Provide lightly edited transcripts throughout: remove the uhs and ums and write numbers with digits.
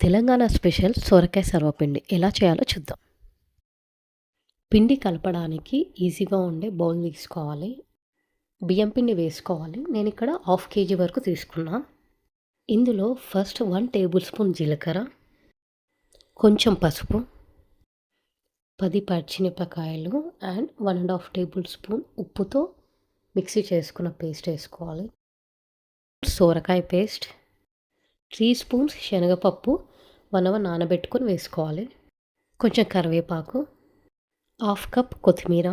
Telangana special సొరకాయ సర్వపిండి ఎలా చేయాలో చూద్దాం. పిండి కలపడానికి ఈజీగా ఉండే బౌల్ తీసుకోవాలి. బియ్యం పిండి వేసుకోవాలి. నేను ఇక్కడ హాఫ్ కేజీ వరకు తీసుకున్నా. ఇందులో ఫస్ట్ 1 టేబుల్ స్పూన్ జీలకర్ర, కొంచెం పసుపు, 10 పచ్చిమిరపకాయలు అండ్ 1½ టేబుల్ స్పూన్ ఉప్పుతో మిక్సీ చేసుకున్న పేస్ట్ వేసుకోవాలి. సొరకాయ పేస్ట్, 3 స్పూన్స్ శనగపప్పు 1 అవర్ నానబెట్టుకొని వేసుకోవాలి. కొంచెం కరివేపాకు, హాఫ్ కప్ కొత్తిమీర,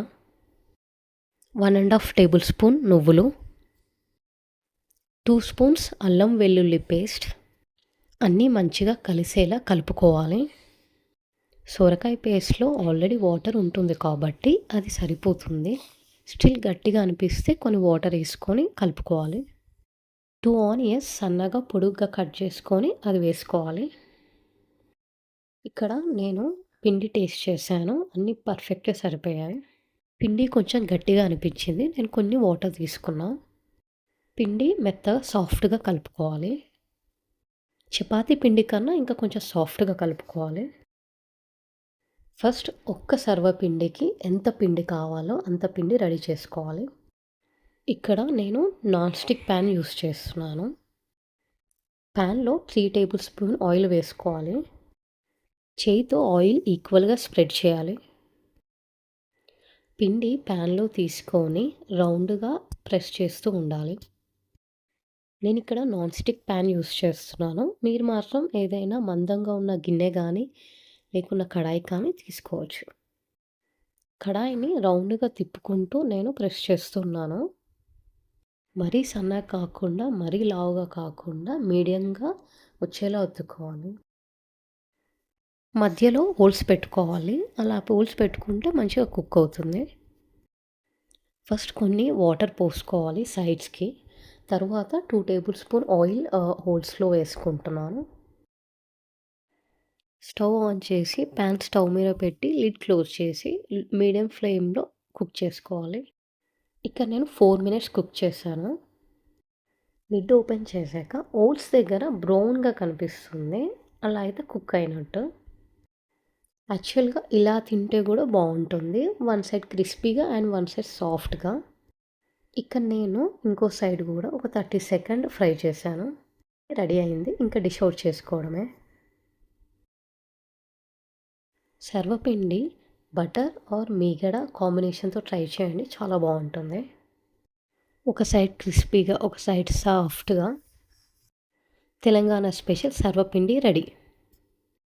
1½ టేబుల్ స్పూన్ నువ్వులు, 2 స్పూన్స్ అల్లం వెల్లుల్లి పేస్ట్ అన్నీ మంచిగా కలిసేలా కలుపుకోవాలి. సొరకాయ పేస్ట్లో ఆల్రెడీ వాటర్ ఉంటుంది కాబట్టి అది సరిపోతుంది. స్టిల్ గట్టిగా అనిపిస్తే కొన్ని వాటర్ వేసుకొని కలుపుకోవాలి. 2 ఆనియన్స్ సన్నగా పొడుగ్గా కట్ చేసుకొని అది వేసుకోవాలి. ఇక్కడ నేను పిండి టేస్ట్ చేశాను. అన్నీ పర్ఫెక్ట్గా సరిపోయాయి. పిండి కొంచెం గట్టిగా అనిపించింది. నేను కొన్ని వాటర్ తీసుకున్నా. పిండి మెత్తగా సాఫ్ట్గా కలుపుకోవాలి. చపాతీ పిండి కన్నా ఇంకా కొంచెం సాఫ్ట్గా కలుపుకోవాలి. ఫస్ట్ ఒక్క సర్వపిండికి ఎంత పిండి కావాలో అంత పిండి రెడీ చేసుకోవాలి. ఇక్కడ నేను నాన్ స్టిక్ ప్యాన్ యూస్ చేస్తున్నాను. ప్యాన్లో 3 టేబుల్ స్పూన్ ఆయిల్ వేసుకోవాలి. చేయితో ఆయిల్ ఈక్వల్గా స్ప్రెడ్ చేయాలి. పిండి ప్యాన్లో తీసుకొని రౌండ్గా ప్రెస్ చేస్తూ ఉండాలి. నేను ఇక్కడ నాన్ స్టిక్ ప్యాన్ యూస్ చేస్తున్నాను. మీరు మాత్రం ఏదైనా మందంగా ఉన్న గిన్నె కానీ లేకున్న కడాయి కానీ తీసుకోవచ్చు. కడాయిని రౌండ్గా తిప్పుకుంటూ నేను ప్రెస్ చేస్తున్నాను. మరీ సన్నగా కాకుండా మరీ లావుగా కాకుండా మీడియంగా వచ్చేలా ఒత్తుకోవాలి. మధ్యలో హోల్స్ పెట్టుకోవాలి. అలా హోల్స్ పెట్టుకుంటే మంచిగా కుక్ అవుతుంది. ఫస్ట్ కొన్ని వాటర్ పోసుకోవాలి సైడ్స్కి. తర్వాత 2 టేబుల్ స్పూన్ ఆయిల్ హోల్స్లో వేసుకుంటున్నాను. స్టవ్ ఆన్ చేసి ప్యాన్ స్టవ్ మీద పెట్టి లిడ్ క్లోజ్ చేసి మీడియం ఫ్లేమ్లో కుక్ చేసుకోవాలి. ఇక్కడ నేను 4 మినిట్స్ కుక్ చేశాను. లిడ్ ఓపెన్ చేశాక ఓట్స్ దగ్గర బ్రౌన్గా కనిపిస్తుంది. అలా అయితే కుక్ అయినట్టు. యాక్చువల్గా ఇలా తింటే కూడా బాగుంటుంది. వన్ సైడ్ క్రిస్పీగా అండ్ వన్ సైడ్ సాఫ్ట్గా. ఇక్కడ నేను ఇంకో సైడ్ కూడా ఒక 30 సెకండ్ ఫ్రై చేశాను. రెడీ అయింది. ఇంకా డిష్ అవుట్ చేసుకోవడమే. సర్వపిండి బటర్ ఆర్ మీగడ కాంబినేషన్తో ట్రై చేయండి. చాలా బాగుంటుంది. ఒక సైడ్ క్రిస్పీగా ఒక సైడ్ సాఫ్ట్గా తెలంగాణ స్పెషల్ సర్వపిండి రెడీ.